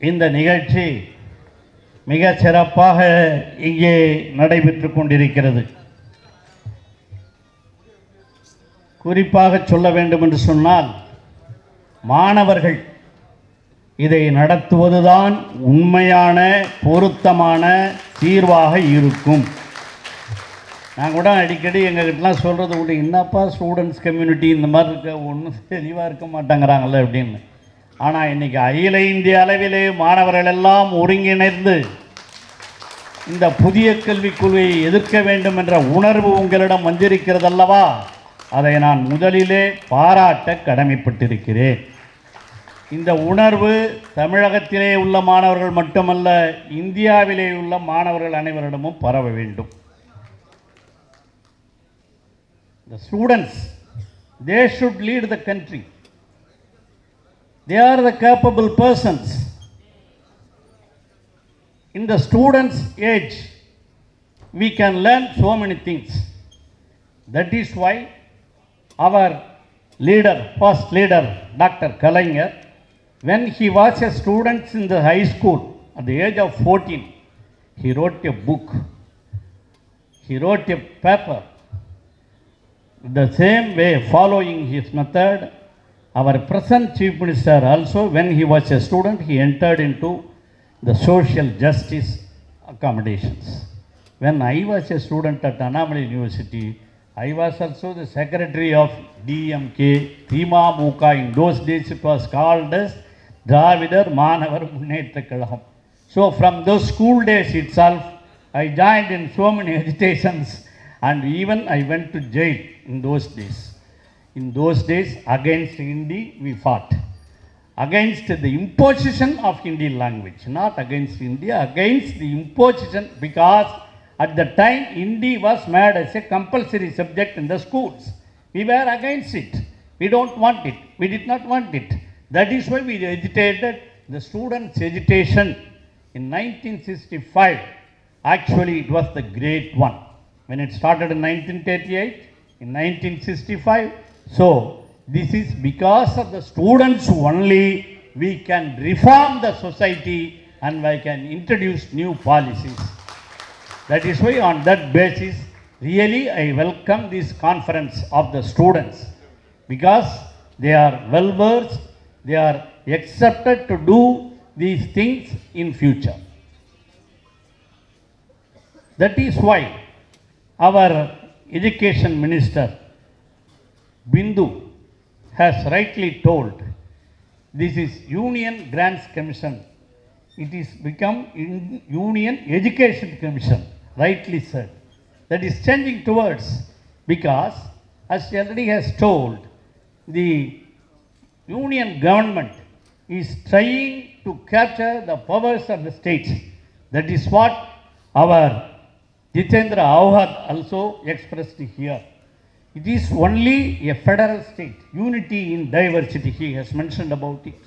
இந்த நிகழ்ச்சி மிக சிறப்பாக இங்கே நடைபெற்று கொண்டிருக்கிறது. குறிப்பாக சொல்ல வேண்டும் என்று சொன்னால், மாணவர்கள் இதை நடத்துவதுதான் உண்மையான பொருத்தமான தீர்வாக இருக்கும். நான் கூட அடிக்கடி எங்ககிட்டலாம் சொல்கிறது உண்டு, என்னப்பா ஸ்டூடெண்ட்ஸ் கம்யூனிட்டி இந்த மாதிரி இருக்க ஒன்றும் தெளிவாக இருக்க மாட்டாங்கிறாங்களே அப்படின்னு. ஆனால் இன்றைக்கி அகில இந்திய அளவிலே மாணவர்கள் எல்லாம் ஒருங்கிணைந்து இந்த புதிய கல்விக் கொள்கையை எதிர்க்க வேண்டும் என்ற உணர்வு உங்களிடம் வந்திருக்கிறதல்லவா, அதை நான் முதலிலே பாராட்ட கடமைப்பட்டிருக்கிறேன். இந்த உணர்வு தமிழகத்திலே உள்ள மாணவர்கள் மட்டுமல்ல, இந்தியாவிலே உள்ள மாணவர்கள் அனைவரிடமும் பரவ வேண்டும். The students, they should lead the country. They are the capable persons. In the students' age, we can learn so many things. That is why our leader, first leader, Dr. Kalaignar, when he was a student in the high school at the age of 14, he wrote a book. He wrote a paper. The same way, following his method, our present Chief Minister also, when he was a student, he entered into the social justice accommodations. When I was a student at Annamalai University, I was also the secretary of DMK, Thimamuka. In those days it was called as Dravidar Manavar Munnetra Kazhagam. So from those school days itself, I joined in so many agitations, and even I went to jail in those days. In those days, against Hindi we fought. Against the imposition of Hindi language, not against India, against the imposition, because at the time Hindi was made as a compulsory subject in the schools. We were against it. We don't want it. We did not want it. That is why we agitated the students' agitation in 1965. Actually, it was the great one. When it started in 1938, in 1965, so this is because of the students only we can reform the society and we can introduce new policies. That is why on that basis, really I welcome this conference of the students, because they are well versed, they are accepted to do these things in future. That is why our Education Minister Bindu has rightly told, this is Union Grants Commission. It is become Union Education Commission, rightly said. That is changing towards, because as she already has told, the Union government is trying to capture the powers of the states. That is what our Jitendra Ahad also expressed here. It is only a federal state, unity in diversity. He has mentioned about it.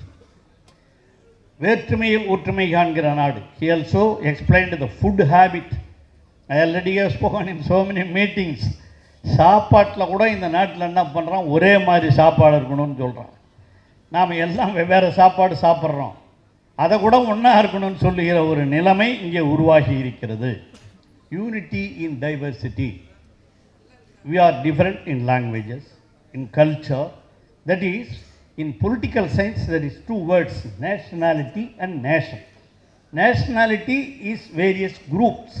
Vertrumayil Uttrumai Kaangira Naadu. He also explained the food habit. I already have spoken in so many meetings. சாப்பாட்டில் கூட இந்த நாட்டில் என்ன பண்ணுறோம், ஒரே மாதிரி சாப்பாடு இருக்கணும்னு சொல்கிறோம். நாம் எல்லாம் வெவ்வேறு சாப்பாடு சாப்பிட்றோம், அதை கூட ஒன்றா இருக்கணும்னு சொல்லுகிற ஒரு நிலைமை இங்கே உருவாகி இருக்கிறது. Unity in diversity. We are different in languages, in culture. That is, in political science, there is two words, nationality and nation. Nationality is various groups,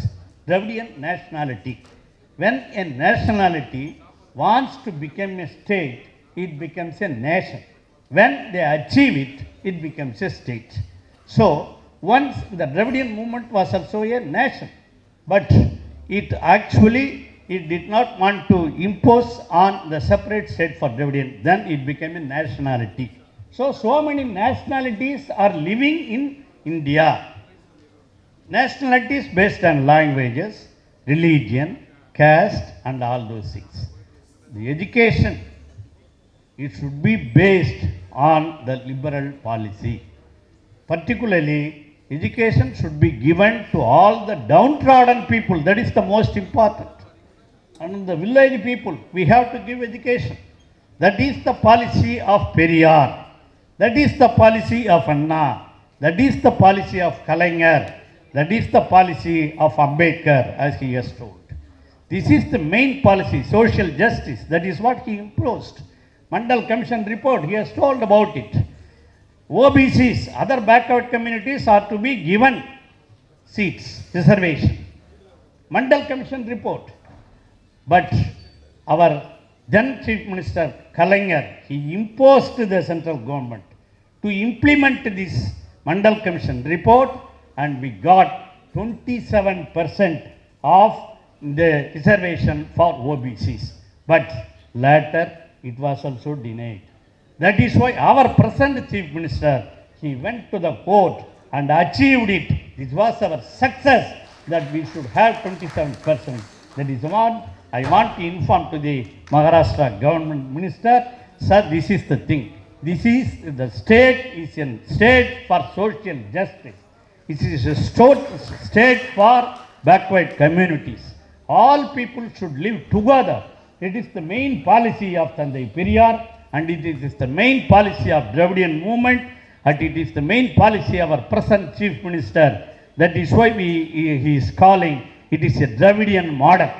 Dravidian nationality. When a nationality wants to become a state, it becomes a nation. When they achieve it, it becomes a state. So, once the Dravidian movement was also a nation, but it actually, it did not want to impose on the separate state for Dravidian. Then it became a nationality. So many nationalities are living in India. Nationalities based on languages, religion, caste, and all those things. The education, it should be based on the liberal policy. Particularly, education should be given to all the downtrodden people. That is the most important. And the village people, we have to give education. That is the policy of Periyar. That is the policy of Anna. That is the policy of Kalaignar. That is the policy of Ambedkar, as he has told. This is the main policy, social justice. That is what he imposed. Mandal Commission report, he has told about it. OBCs, other backward communities, are to be given seats, reservation. Mandal Commission report. But our then Chief Minister Kalaignar, he imposed the central government to implement this Mandal Commission report, and we got 27% of the reservation for OBCs. But later it was also denied. That is why our present Chief Minister, he went to the court and achieved it. This was our success, that we should have 27%. That is what I want to inform to the Maharashtra government minister. Sir, this is the thing. This is the state is a state for social justice. It is a state for backward communities. All people should live together. It is the main policy of Thandai Periyar, and it is the main policy of Dravidian movement, and it is the main policy of our present Chief Minister. That is why he is calling it is a Dravidian model.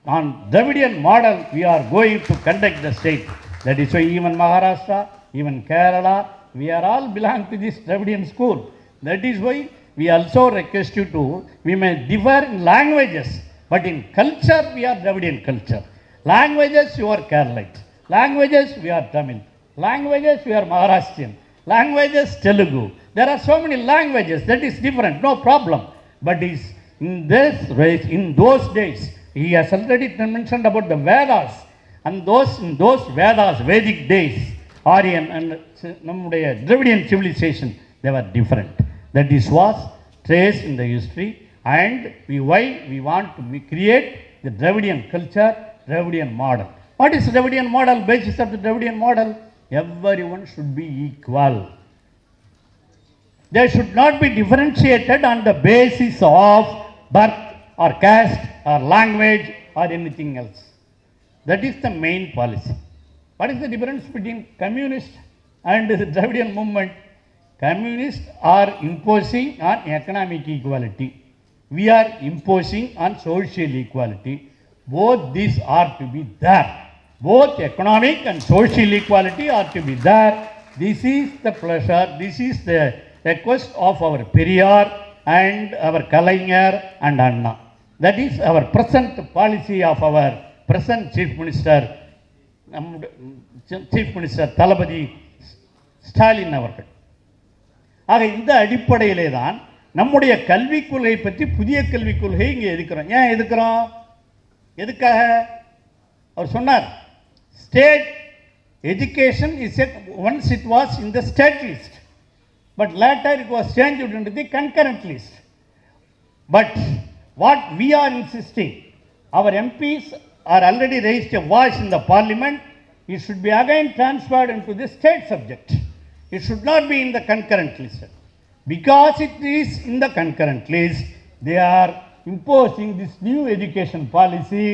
On Dravidian model, we are going to conduct the state. That is why even Maharashtra, even Kerala, we are all belong to this Dravidian school. That is why we also request you to, we may differ in languages, but in culture, we are Dravidian culture. Languages, you are Keralite. Languages, we are Tamil. Languages, we are Maharashtrian. Languages, Telugu. There are so many languages, that is different, no problem. But in those days, he has already mentioned about the Vedas. And in those Vedas, Vedic days, Aryan and Dravidian civilization, they were different. That is was traced in the history, and why we want to create the Dravidian culture, Dravidian model. What is Dravidian model? Basis of the Dravidian model? Everyone should be equal. They should not be differentiated on the basis of birth or caste or language or anything else. That is the main policy. What is the difference between communist and the Dravidian movement? Communists are imposing on economic equality. We are imposing on social equality. Both these are to be there. Both economic and social equality are to be there. This is the pleasure, this is the request of our Periyar and our Kalaignar and Anna. That is our present policy of our present Chief Minister, Chief Minister Thalapathy Stalin அவர்கள். ஆக இந்த அடிப்படையிலே தான் நம்முடைய கல்விக் கொள்கை பற்றி புதிய கல்விக் கொள்கை இங்கே எதுக்கிறோம். ஏன் எதுக்கிறோம்? எதுக்காக? அவர் சொன்னார், state education is once it was in the state list, but later it was change into the concurrent list. But what we are insisting, our MPs are already raised a voice in the parliament, it should be again transferred into the state subject. It should not be in the concurrent list. Because it is in the concurrent list, they are imposing this new education policy,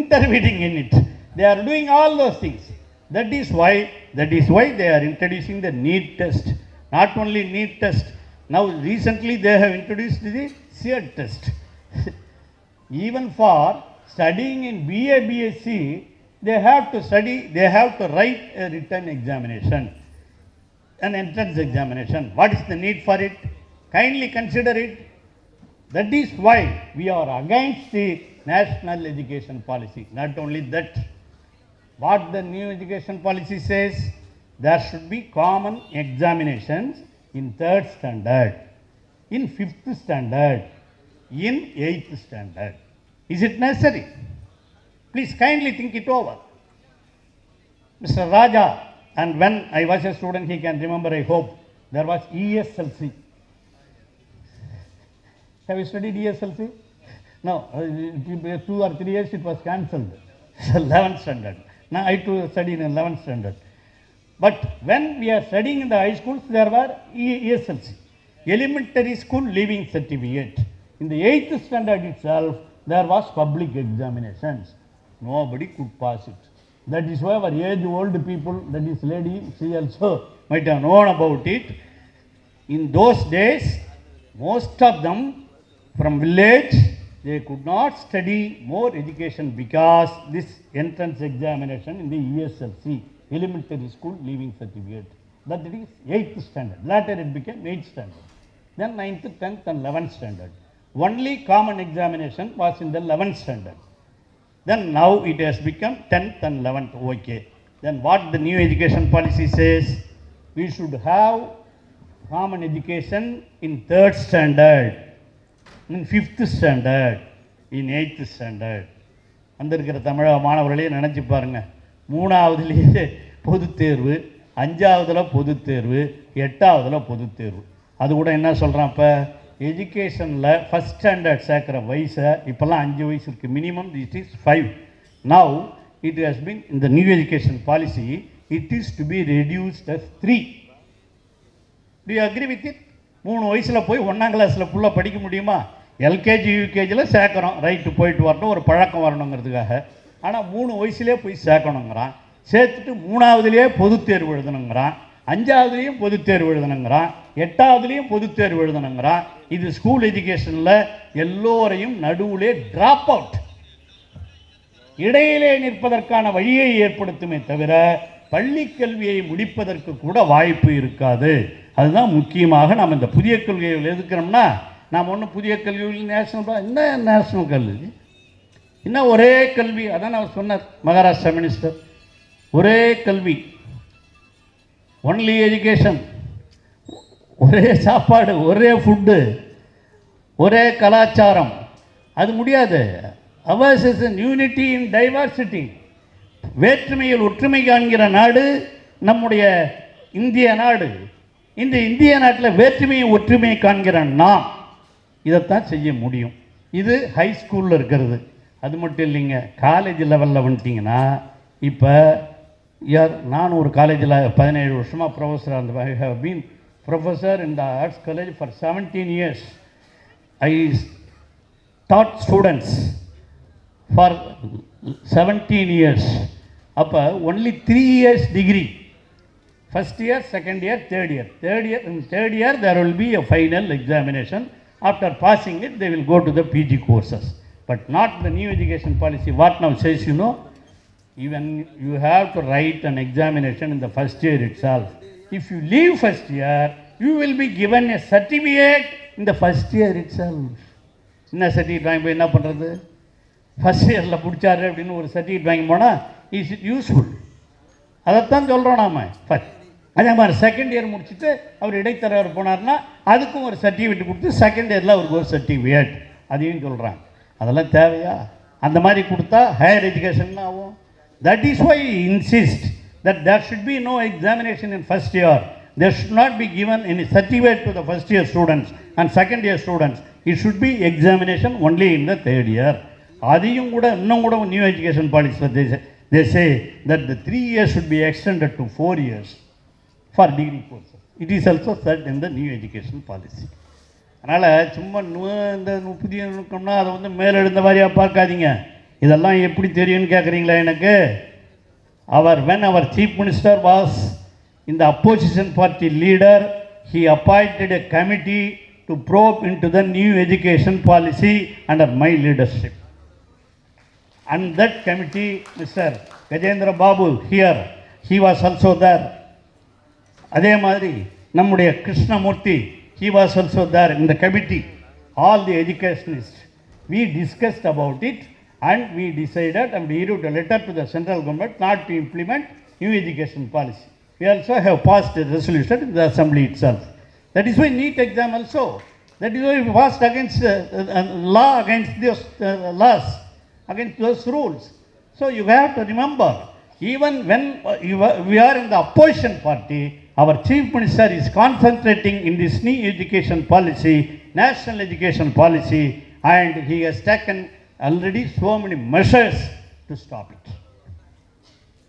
intervening in it. They are doing all those things. That is why they are introducing the NEET test. Not only NEET test, now recently they have introduced the CET test. Even for studying in BA, BSc, they have to write a written examination, an entrance examination. What is the need for it? Kindly consider it. That is why we are against the national education policy. Not only that, what the new education policy says, there should be common examinations in 3rd standard, in 5th standard, in 8th standard. Is it necessary? Please kindly think it over. Mr. Raja, and when I was a student, he can remember, I hope, there was ESLC. Have you studied ESLC? No, 2 or 3 years it was cancelled. 11th standard. Now I too studied in 11th standard. But when we are studying in the high schools, there were ESLC, elementary school leaving certificate. In the 8th standard itself, there was public examinations. Nobody could pass it. That is why our age-old people, that is lady, she also might have known about it. In those days, most of them from village, they could not study more education because this entrance examination in the ESLC, elementary school leaving certificate. That is 8th standard. Later it became 8th standard. Then 9th, 10th and 11th standard. Only common examination was in the 11th standard. Then now it has become 10th and 11th. Okay. Then what the new education policy says? We should have common education in 3rd standard, in 5th standard, in 8th standard. வந்திருக்கிற தமிழக மாணவர்களே நினச்சி பாருங்கள், 3ஆவதுலேயே பொதுத் தேர்வு, 5ஆவதில் பொதுத் தேர்வு, 8ஆவதில் பொதுத் தேர்வு. அது கூட என்ன சொல்கிறான், இப்போ எஜுகேஷனில் ஃபஸ்ட் ஸ்டாண்டர்ட் சேர்க்குற வயசை இப்போல்லாம் 5 வயசு இருக்குது, minimum it is 5. Now it has been in the new education policy, it is to be reduced as 3. Do you agree with it? 3 வயசில் போய் 1ஆம் கிளாஸில் ஃபுல்லாக படிக்க முடியுமா? எல்கேஜி யூகேஜியில் சேர்க்குறோம், ரைட்டு போயிட்டு வரணும், ஒரு பழக்கம் வரணுங்கிறதுக்காக. ஆனால் 3 வயசுலேயே போய் சேர்க்கணுங்கிறான். சேர்த்துட்டு 3ஆவதுலேயே பொதுத் தேர்வு எழுதணுங்கிறான், 5ஆவதுலேயும் பொதுத் தேர்வு எழுதணுங்கிறான், 8ஆவதுலேயும் பொதுத் தேர்வு எழுதணுங்கிறான். இது ஸ்கூல் எஜுகேஷனில் எல்லோரையும் நடுவிலே ட்ராப் அவுட், இடையிலே நிற்பதற்கான வழியை ஏற்படுத்துமே தவிர பள்ளி கல்வியை முடிப்பதற்கு கூட வாய்ப்பு இருக்காது. அதுதான் முக்கியமாக நாம் இந்த புதிய கொள்கைகள் எதுக்கிறோம்னா, நாம் ஒன்றும் புதிய கல்வியில் நேஷனல் என்ன நேஷனல் கல்வி இன்னும் ஒரே கல்வி. அதான் அவர் சொன்னார் மகாராஷ்டிரா மினிஸ்டர், ஒரே கல்வி, ஒன்லி எஜுகேஷன், ஒரே சாப்பாடு, ஒரே ஃபுட்டு, ஒரே கலாச்சாரம். அது முடியாது. Hours is unity in diversity. வேற்றுமையில் ஒற்றுமை காண்கிற நாடு நம்முடைய இந்திய நாடு. இந்த இந்திய நாட்டில் வேற்றுமையை ஒற்றுமையை காண்கிற நாம் இதைத்தான் செய்ய முடியும். இது ஹை ஸ்கூலில் இருக்கிறது. அது மட்டும் இல்லைங்க, காலேஜ் லெவலில் வந்துட்டிங்கன்னா இப்போ நான் ஒரு காலேஜில் 17 வருஷமாக ப்ரொஃபஸராக இருந்தேன். I have been professor in the arts college for 17 years. I taught students for 17 years. அப்போ only 3 years degree. First year, second year, third year. In third year there will be a final examination. After passing it, they will go to the PG courses. But not the new education policy. What now says, you know, even you have to write an examination in the first year itself. If you leave first year, you will be given a certificate in the first year itself. என்ன certificate வாங்கி போய் என்ன பண்ணுறது? First இயரில் பிடிச்சாரு அப்படின்னு ஒரு certificate வாங்கி போனால் இஸ் இட் யூஸ்ஃபுல்? அதைத்தான் சொல்கிறோம் நாம். ஃபஸ்ட் அதே மாதிரி செகண்ட் இயர் முடிச்சுட்டு அவர் இடைத்தரகர் போனார்னா அதுக்கும் ஒரு சர்டிஃபிகேட் கொடுத்து செகண்ட் இயரில் அவருக்கு ஒரு சர்டிஃபிகேட் அதையும் சொல்கிறாங்க. அதெல்லாம் தேவையா? அந்த மாதிரி கொடுத்தா ஹையர் எஜுகேஷன் ஆகும். That is why insist that there should be no examination in first year. There should not be given any certificate to the first year students and second year students. It should be examination only in the third year. அதையும் கூட இன்னும் கூட new education policy they say that the 3 years should be extended to 4 years for degree courses. It is also said in the new education policy. அதனால் சும்மா இந்த புதிய நுணுக்கம்னா அதை வந்து மேலெழுந்த மாதிரியாக பார்க்காதீங்க. இதெல்லாம் எப்படி தெரியும்னு கேட்குறீங்களா எனக்கு? When our chief minister was in the opposition party leader, he appointed a committee to probe into the new education policy under my leadership. And that committee, Mr. Gajendra Babu here, he was also there. அதே மாதிரி நம்முடைய Krishnamurthy, he was also there in the committee. All the educationists, we discussed about it. And we decided and we wrote a letter to the central government not to implement new education policy. We also have passed a resolution in the assembly itself. That is why NEET exam also. That is why we passed against law against those laws, against those rules. So you have to remember, even when we are in the opposition party, our chief minister is concentrating in this new education policy, national education policy, and he has taken already so many measures to stop it.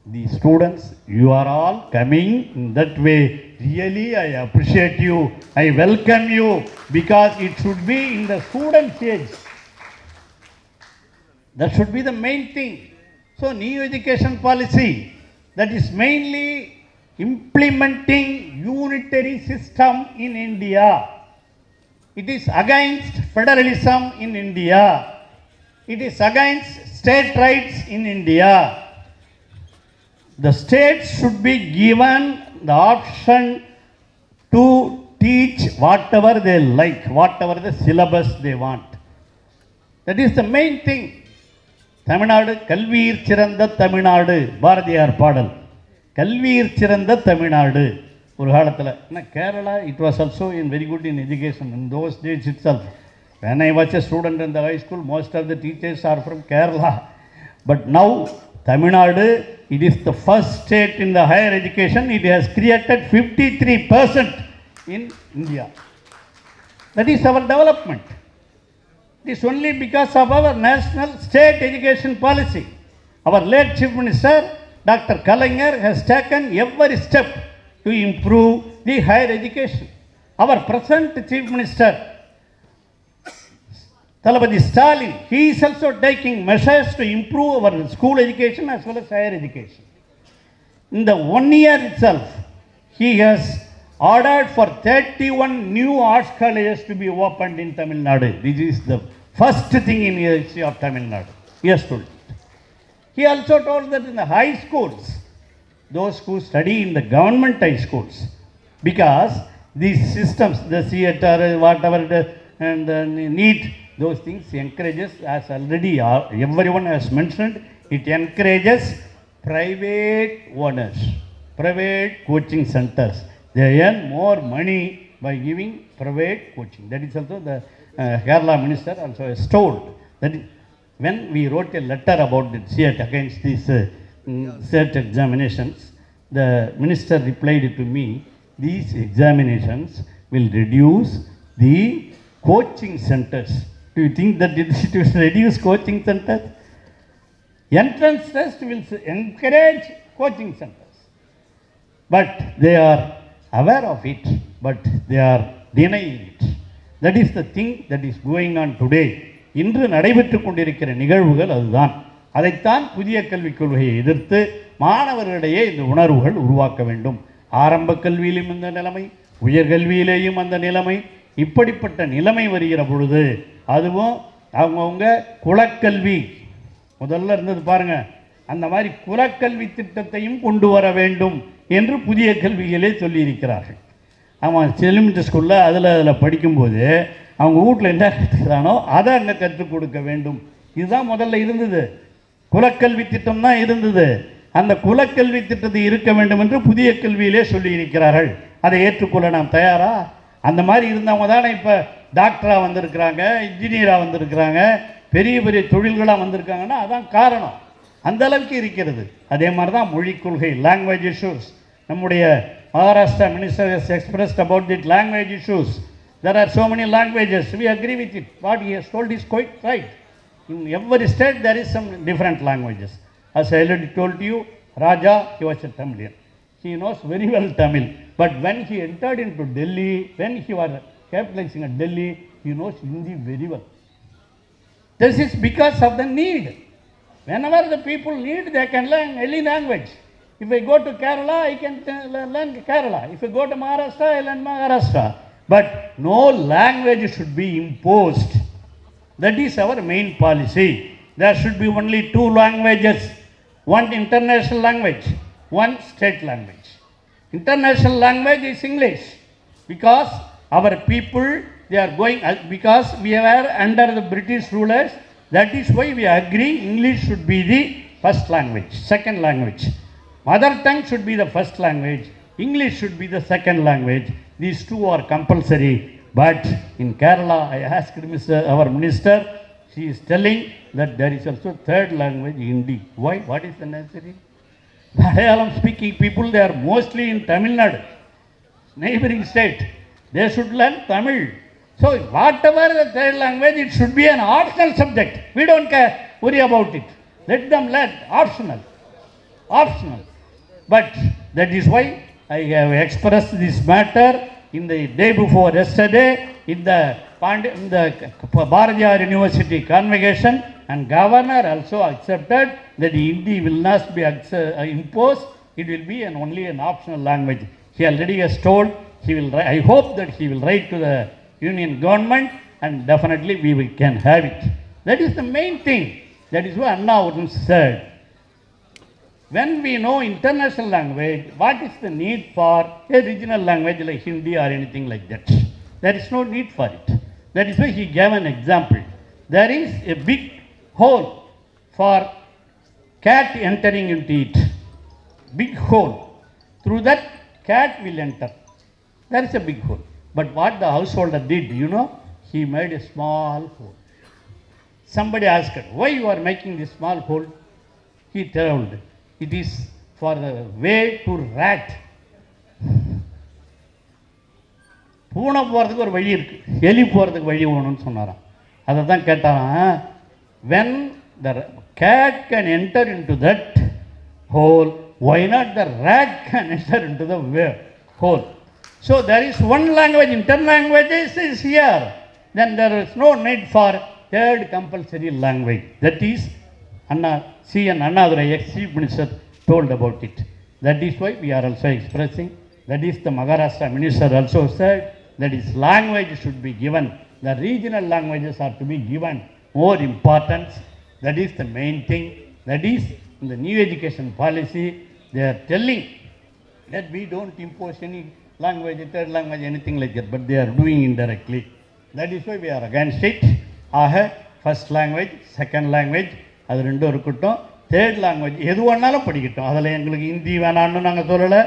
The students, you are all coming in that way. Really, I appreciate you. I welcome you because it should be in the students' age. That should be the main thing. So, new education policy, that is mainly implementing unitary system in India. It is against federalism in India. It is against state rights in India. The states should be given the option to teach whatever they like, whatever the syllabus they want. That is the main thing. Tamil Nadu கல்வியில் சிறந்த தமிழ்நாடு, பாரதியார் பாடல். கல்வியில் சிறந்த தமிழ்நாடு ஒரு காலத்தில். ஆனால் Kerala it was also in very good in education in those days it self. When I was a student in the high school, most of the teachers are from Kerala. But now, Tamil Nadu, it is the first state in the higher education. It has created 53% in India. That is our development. It is only because of our national state education policy. Our late Chief Minister, Dr. Kalaignar, has taken every step to improve the higher education. Our present Chief Minister, Thalapathy Stalin, he is also taking measures to improve our school education as well as higher education. In the 1 year itself, he has ordered for 31 new arts colleges to be opened in Tamil Nadu. This is the first thing in the history of Tamil Nadu. He has told it. He also told that in the high schools, those who study in the government high schools, because these systems, the theatre, whatever, and the NEET, those things encourages, as already everyone has mentioned, it encourages private owners, private coaching centers. They earn more money by giving private coaching. That is also the Kerala minister also has told. That is, when we wrote a letter about the CET against these CET examinations, the minister replied to me, these examinations will reduce the coaching centers. Do you think that it will reduce coaching centers? Entrance test will encourage coaching centers. But they are aware of it, but they are denying it. That is the thing that is going on today. இன்று நடைபெற்று கொண்டிருக்கிற நிகழ்வுகள் அதுதான். அதைத்தான் புதிய கல்விக் கொள்கையை எதிர்த்து மாணவர்களிடையே இந்த உணர்வுகள் உருவாக்க வேண்டும். ஆரம்ப கல்வியிலும் இந்த நிலைமை, உயர்கல்வியிலேயும் அந்த நிலைமை, இப்படிப்பட்ட நிலைமை வருகிற பொழுது அதுவும் அவங்கவுங்க குலக்கல்வி முதல்ல இருந்தது பாருங்கள், அந்த மாதிரி குலக்கல்வி திட்டத்தையும் கொண்டு வர வேண்டும் என்று புதிய கல்விகளே சொல்லியிருக்கிறார்கள். அவன் எலிமெண்ட்ரி ஸ்கூலில் அதில் படிக்கும்போது அவங்க வீட்டில் என்ன கற்றுக்கிறானோ அதை அங்கே கற்றுக் கொடுக்க வேண்டும். இதுதான் முதல்ல இருந்தது, குலக்கல்வி திட்டம் தான் இருந்தது. அந்த குலக்கல்வி திட்டத்தை இருக்க வேண்டும் என்று புதிய கல்வியிலே சொல்லியிருக்கிறார்கள். அதை ஏற்றுக்கொள்ள நாம் தயாரா? அந்த மாதிரி இருந்தவங்க தானே இப்போ டாக்டராக வந்திருக்கிறாங்க, இன்ஜினியராக வந்திருக்கிறாங்க, பெரிய பெரிய தொழில்களாக வந்திருக்காங்கன்னா அதான் காரணம். அந்த அளவுக்கு இருக்கிறது. அதே மாதிரி தான் மொழிக் கொள்கை, லாங்குவேஜ் இஷ்யூஸ். நம்முடைய Maharashtra minister has expressed about the language issues. There are so many languages. We agree with it. What he has told is quite right. In every state there is some different languages. As I already told you, Raja, he was a Tamilian. He knows very well Tamil. But when he entered into Delhi, when he was capitalizing at Delhi, he knows Hindi very well. This is because of the need. Whenever the people need, they can learn any language. If I go to Kerala, I can learn Kerala. If I go to Maharashtra, I learn Maharashtra. But no language should be imposed. That is our main policy. There should be only two languages. One international language, one state language. International language is English. Because our people, they are going, because we are under the British rulers, that is why we agree English should be the first language, second language. Mother tongue should be the first language, English should be the second language. These two are compulsory. But in Kerala, I asked our minister, she is telling that there is also third language, Hindi. Why? What is the necessity? Malayalam speaking people, they are mostly in Tamil Nadu, neighboring state. They should learn Tamil. So whatever the third language, it should be an optional subject. We don't worry about it. Let them learn, optional. Optional. But that is why I have expressed this matter in the day before yesterday in the Bharatiyar University convocation, and governor also accepted that Hindi will not be imposed it will be only an optional language. He already has told he will. I hope that he will write to the union government, and definitely we can have it. That is the main thing. That is what Anna once said. When we know international language, what is the need for a regional language like Hindi or anything like that? There is no need for it. That is why he gave an example. There is a big hole for cat entering into it. Big hole. Through that, cat will enter. There is a big hole. But what the householder did, you know, he made a small hole. Somebody asked, why you are making this small hole? He told, it is for the way to rat. பூனை போகிறதுக்கு ஒரு வழி இருக்குது, எலி போகிறதுக்கு வழி வேணும்னு சொன்னாராம். அதை தான் கேட்டாராம். when the cat can enter into that hole, why not the rat can enter into the hole? So there is one language, interlanguages is here. Then there is no need for third compulsory language. That is C.N. Annadurai, ex-chief minister, told about it. That is why we are also expressing. That is the Maharashtra minister also said that is language should be given. The regional languages are to be given more importance. That is the main thing. That is in the new education policy. They are telling that we don't impose any language, third language, anything like that, but they are doing indirectly. That is why we are against it. First language, second language, அது ரெண்டும் இருக்கட்டும். Third language எது வேணாலும் படிக்கட்டும். அதில் எங்களுக்கு ஹிந்தி வேணான்னு நாங்கள் சொல்லலை,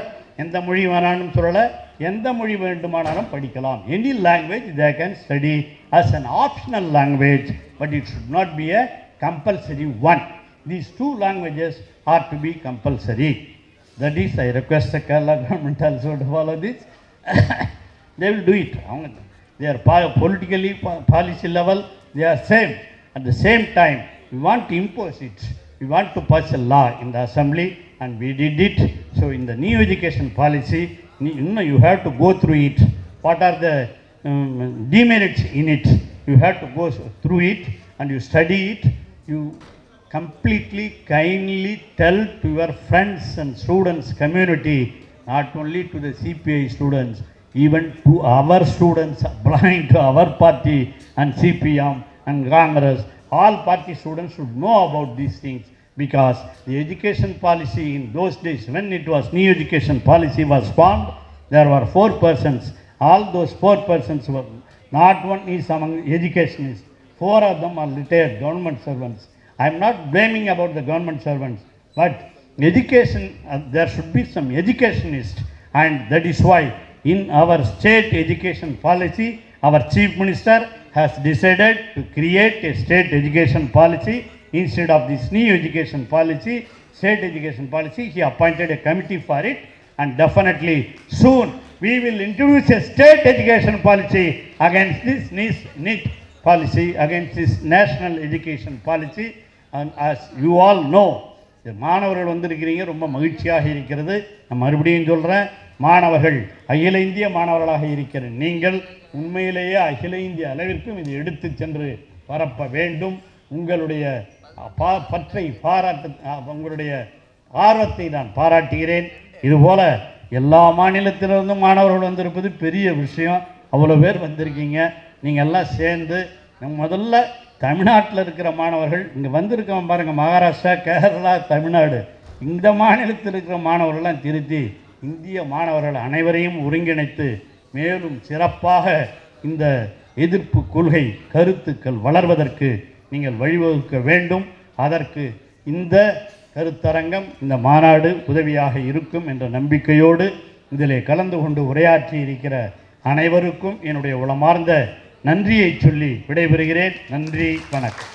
எந்த மொழி வேணான்னு சொல்லலை, எந்த மொழி வேண்டுமானாலும் படிக்கலாம். Any language they can study as an optional language, but it should not be a compulsory one. These two languages are to be compulsory. That is, I request the Kerala government also to follow this. They will do it. They are politically, policy level, they are same. At the same time, we want to impose it. We want to pass a law in the assembly, and we did it. So in the new education policy, you have to go through it. What are the demerits in it? You have to go through it and you study it. You completely, kindly tell to your friends and students community, not only to the CPI students, even to our students belonging to our party and CPM and Congress. All party students should know about these things, because the education policy in those days, when it was new education policy was formed, there were 4 persons. All those 4 persons were, not one is among educationists. 4 of them are retired government servants. I am not blaming about the government servants, but education, there should be some educationists, and that is why in our state education policy, our chief minister has decided to create a state education policy instead of this new education policy. State education policy, he appointed a committee for it, and definitely soon we will introduce a state education policy against this NEET policy, against this national education policy. And as you all know, மாணவர்கள் வந்திருக்கிறீங்க, ரொம்ப மகிழ்ச்சியாக இருக்கிறது. நான் மறுபடியும் சொல்கிறேன், மாணவர்கள் அகில இந்திய மாணவர்களாக இருக்கிற நீங்கள் உண்மையிலேயே அகில இந்திய அளவிற்கும் இது எடுத்து சென்று பரப்ப வேண்டும். உங்களுடைய பற்றை உங்களுடைய ஆர்வத்தை நான் பாராட்டுகிறேன். இதுபோல் எல்லா மாநிலத்திலிருந்தும் மாணவர்கள் வந்திருப்பது பெரிய விஷயம். அவ்வளோ பேர் வந்திருக்கீங்க. நீங்கள் எல்லாம் சேர்ந்து முதல்ல தமிழ்நாட்டில் இருக்கிற மாணவர்கள் இங்கே வந்திருக்கவன் பாருங்கள், மகாராஷ்டிரா, கேரளா, தமிழ்நாடு, இந்த மாநிலத்தில் இருக்கிற மாணவர்கள்லாம் திருத்தி இந்திய மாணவர்கள் அனைவரையும் ஒருங்கிணைத்து மேலும் சிறப்பாக இந்த எதிர்ப்பு கொள்கை கருத்துக்கள் வளர்வதற்கு நீங்கள் வழிவகுக்க வேண்டும். அதற்கு இந்த கருத்தரங்கம், இந்த மாநாடு உதவியாக இருக்கும் என்ற நம்பிக்கையோடு இதிலே கலந்து கொண்டு உரையாற்றி இருக்கிற அனைவருக்கும் என்னுடைய உளமார்ந்த நன்றியை சொல்லி விடைபெறுகிறேன். நன்றி, வணக்கம்.